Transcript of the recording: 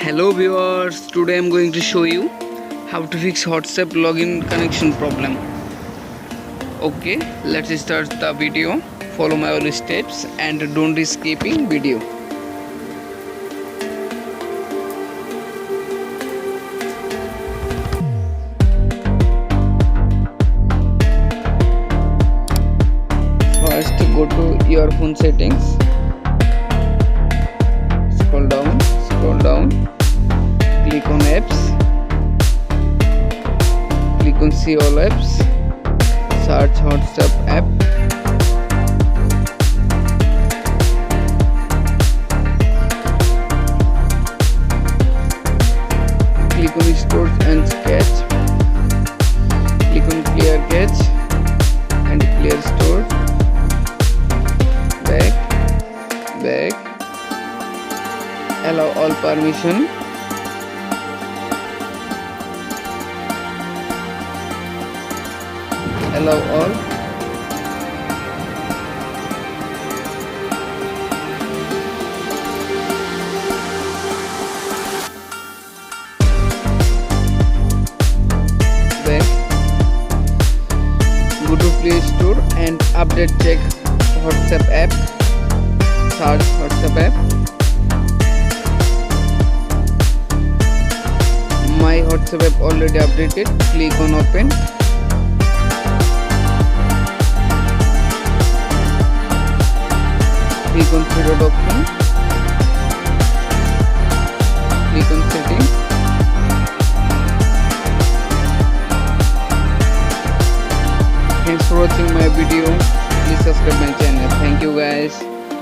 Hello viewers, today I'm going to show you how to fix WhatsApp login connection problem. Okay, let's start the video. Follow my all steps and don't skipping video. First go to your phone settings. Scroll down, click on apps, click on see all apps, search WhatsApp app, click on stores and sketch, click on clear cache and clear store, back, allow all permission, allow all, back, go to Play Store and update check WhatsApp app, search WhatsApp app. My WhatsApp app already updated, click on open. Click on three dot option, click on settings. Thanks for watching my video. Please subscribe my channel. Thank you guys.